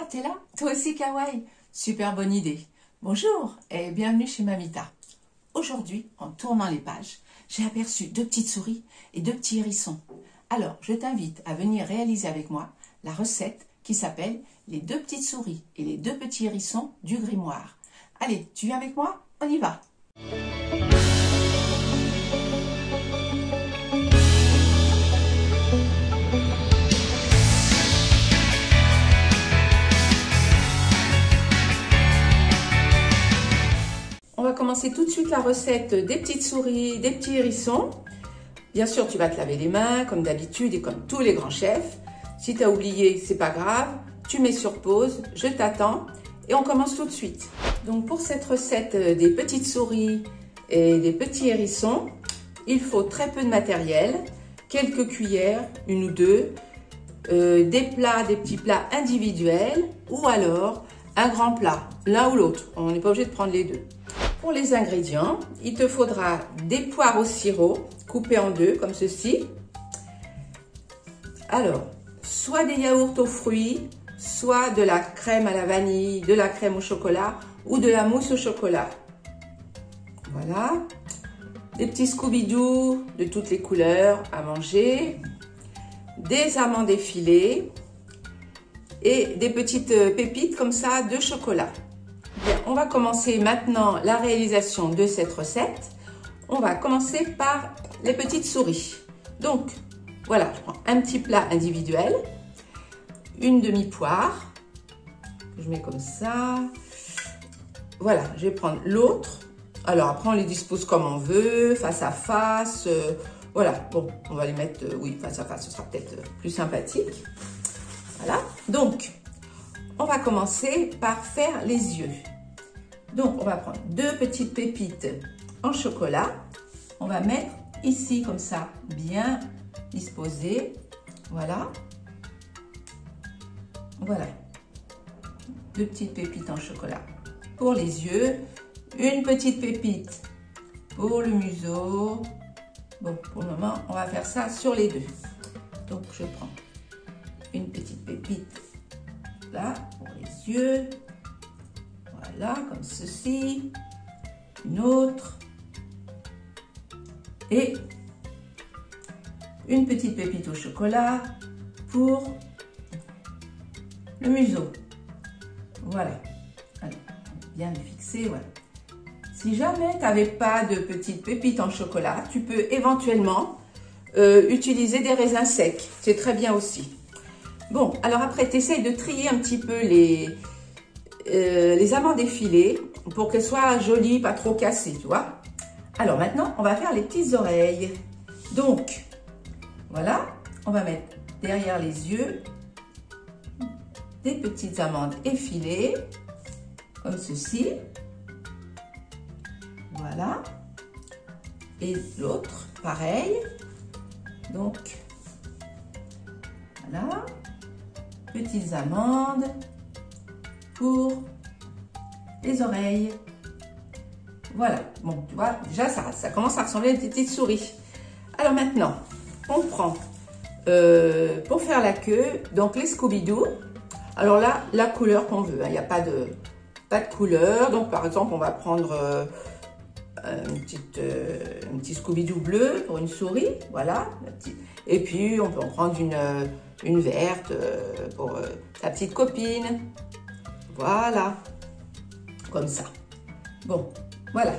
t'es là? Toi aussi, Kawaii? Super bonne idée. Bonjour et bienvenue chez Mamita. Aujourd'hui, en tournant les pages, j'ai aperçu deux petites souris et deux petits hérissons. Alors, je t'invite à venir réaliser avec moi la recette qui s'appelle les deux petites souris et les deux petits hérissons du grimoire. Allez, tu viens avec moi? On y va! On va commencer tout de suite la recette des petites souris, des petits hérissons. Bien sûr, tu vas te laver les mains comme d'habitude et comme tous les grands chefs. Si tu as oublié, c'est pas grave. Tu mets sur pause, je t'attends et on commence tout de suite. Donc pour cette recette des petites souris et des petits hérissons, il faut très peu de matériel, quelques cuillères, une ou deux, des petits plats individuels ou alors un grand plat, l'un ou l'autre. On n'est pas obligé de prendre les deux. Pour les ingrédients, il te faudra des poires au sirop coupées en deux comme ceci. Alors, soit des yaourts aux fruits, soit de la crème à la vanille, de la crème au chocolat ou de la mousse au chocolat. Voilà. Des petits Scooby-Doo de toutes les couleurs à manger. Des amandes effilées et des petites pépites comme ça de chocolat. Bien, on va commencer maintenant la réalisation de cette recette. On va commencer par les petites souris. Donc, voilà, je prends un petit plat individuel, une demi-poire, que je mets comme ça. Voilà, je vais prendre l'autre. Alors après, on les dispose comme on veut, face à face. Voilà, bon, on va les mettre, oui, face à face, ce sera peut-être plus sympathique. Voilà, donc, on va commencer par faire les yeux. Donc, on va prendre deux petites pépites en chocolat. On va mettre ici, comme ça, bien disposées. Voilà. Voilà. Deux petites pépites en chocolat pour les yeux. Une petite pépite pour le museau. Bon, pour le moment, on va faire ça sur les deux. Donc, je prends une petite pépite là pour les yeux. Voilà, comme ceci. Une autre. Et une petite pépite au chocolat pour le museau. Voilà. Alors, bien le fixer, voilà. Si jamais tu n'avais pas de petites pépites en chocolat, tu peux éventuellement utiliser des raisins secs. C'est très bien aussi. Bon, alors après, tu essayes de trier un petit peu les amandes effilées pour qu'elles soient jolies, pas trop cassées, tu vois. Alors maintenant, on va faire les petites oreilles. Donc, voilà, on va mettre derrière les yeux des petites amandes effilées, comme ceci. Voilà. Et l'autre, pareil. Donc, voilà. Petites amandes pour les oreilles. Voilà. Bon, tu vois, déjà, ça commence à ressembler à une petite souris. Alors maintenant, on prend, pour faire la queue, donc les Scooby-Doo. Alors là, la couleur qu'on veut. Il n'y a pas de couleur. Donc, par exemple, on va prendre un petit Scooby-Doo bleu pour une souris. Voilà. Et puis, on peut en prendre une verte pour ta petite copine. Voilà. Comme ça. Bon, voilà.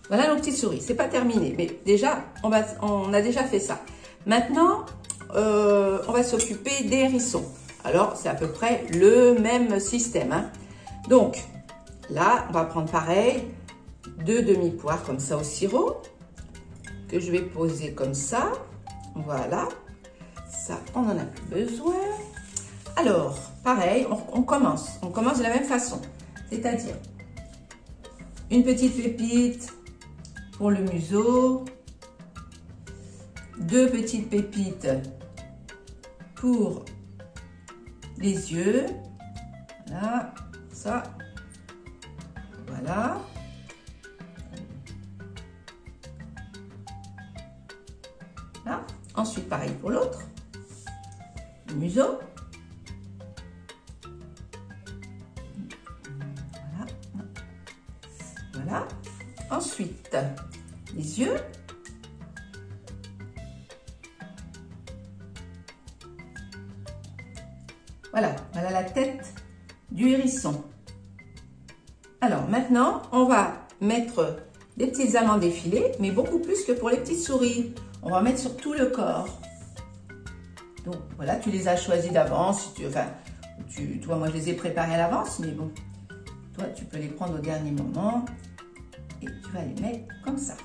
Voilà nos petites souris. C'est pas terminé, mais déjà, on a déjà fait ça. Maintenant, on va s'occuper des hérissons. Alors, c'est à peu près le même système, hein. Donc, là, on va prendre pareil, deux demi-poires comme ça au sirop, que je vais poser comme ça. Voilà. Ça, on n'en a plus besoin. Alors, pareil, on commence. On commence de la même façon. C'est-à-dire, une petite pépite pour le museau, deux petites pépites pour les yeux. Voilà, ça. Voilà. Là. Ensuite, pareil pour l'autre. Le museau. Voilà. Ensuite, les yeux. Voilà, voilà la tête du hérisson. Alors maintenant, on va mettre des petites amandes effilées, mais beaucoup plus que pour les petites souris. On va mettre sur tout le corps. Donc voilà, tu les as choisis d'avance. Si tu, enfin, toi, moi je les ai préparés à l'avance, mais bon, toi tu peux les prendre au dernier moment et tu vas les mettre comme ça.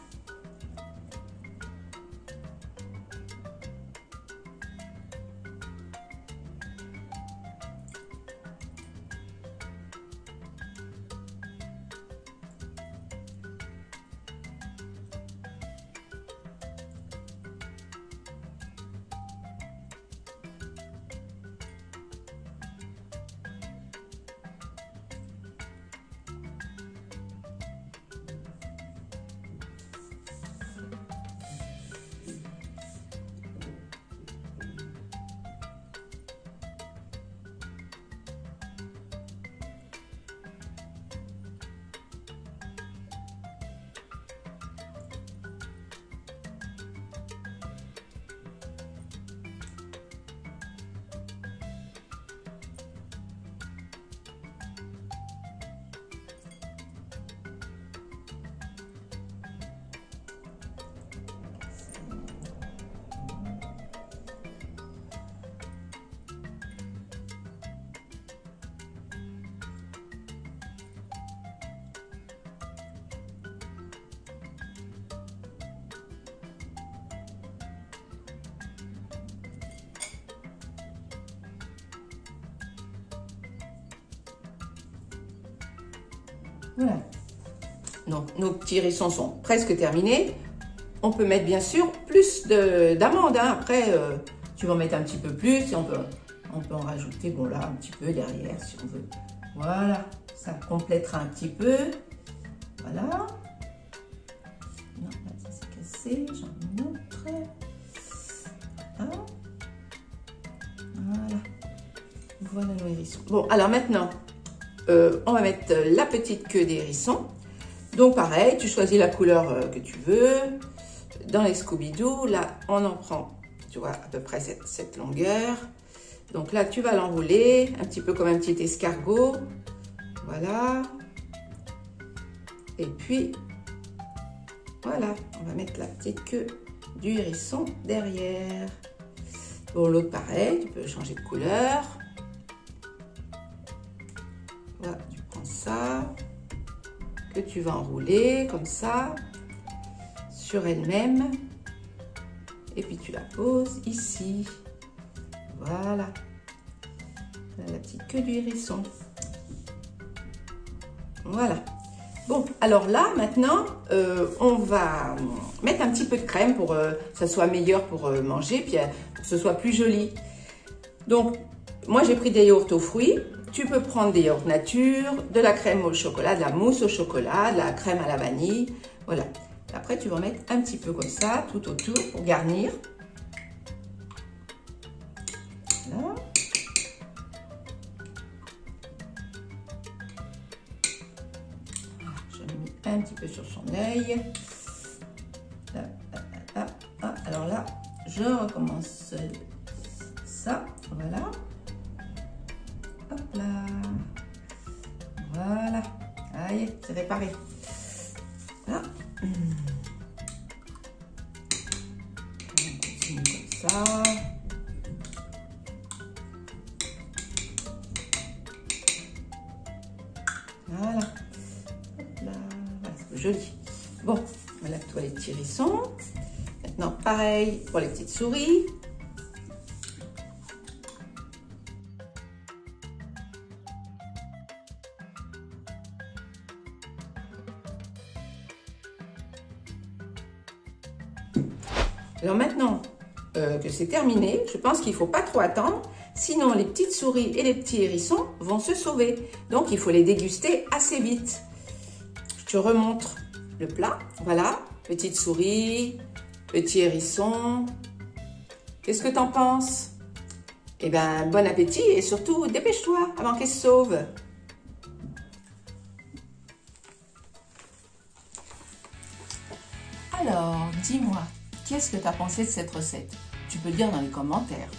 Voilà. Donc, nos petits hérissons sont presque terminés. On peut mettre bien sûr plus d'amandes. Hein. Après, tu vas en mettre un petit peu plus et on peut en rajouter, bon là, un petit peu derrière si on veut. Voilà, ça complétera un petit peu. Voilà. Non, là, ça s'est cassé, j'en montre. Voilà. Voilà. Voilà nos hérissons. Bon, alors maintenant, on va mettre la petite queue des hérissons. Donc pareil, tu choisis la couleur que tu veux. Dans les Scooby-Doo, là, on en prend, tu vois, à peu près cette longueur. Donc là, tu vas l'enrouler, un petit peu comme un petit escargot. Voilà. Et puis, voilà, on va mettre la petite queue du hérisson derrière. Bon, l'autre pareil, tu peux changer de couleur. Voilà, tu prends ça, que tu vas enrouler comme ça, sur elle-même. Et puis tu la poses ici. Voilà. La petite queue du hérisson. Voilà. Bon, alors là, maintenant, on va mettre un petit peu de crème pour que ça soit meilleur pour manger, puis pour que ce soit plus joli. Donc, moi, j'ai pris des yaourts aux fruits. Tu peux prendre des yaourts nature, de la crème au chocolat, de la mousse au chocolat, de la crème à la vanille. Voilà. Après, tu vas en mettre un petit peu comme ça, tout autour, pour garnir. Voilà. Un petit peu sur son œil. Alors là, je recommence ça. Voilà. Hop là. Voilà. Allez, c'est réparé. Là. On continue comme ça. Voilà. Joli. Bon, voilà toi les petits hérissons. Maintenant, pareil pour les petites souris. Alors maintenant que c'est terminé, je pense qu'il ne faut pas trop attendre. Sinon, les petites souris et les petits hérissons vont se sauver. Donc, il faut les déguster assez vite. Je te remontre le plat. Voilà, petite souris, petit hérisson. Qu'est-ce que t'en penses? Eh bien, bon appétit et surtout, dépêche-toi avant qu'elle se sauve. Alors, dis-moi, qu'est-ce que tu as pensé de cette recette? Tu peux le dire dans les commentaires.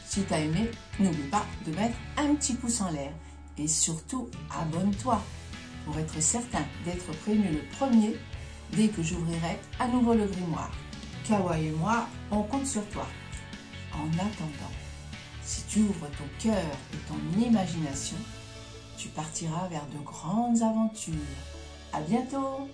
Si tu as aimé, n'oublie pas de mettre un petit pouce en l'air. Et surtout, abonne-toi pour être certain d'être prévenu le premier dès que j'ouvrirai à nouveau le grimoire. Kawa et moi, on compte sur toi. En attendant, si tu ouvres ton cœur et ton imagination, tu partiras vers de grandes aventures. À bientôt!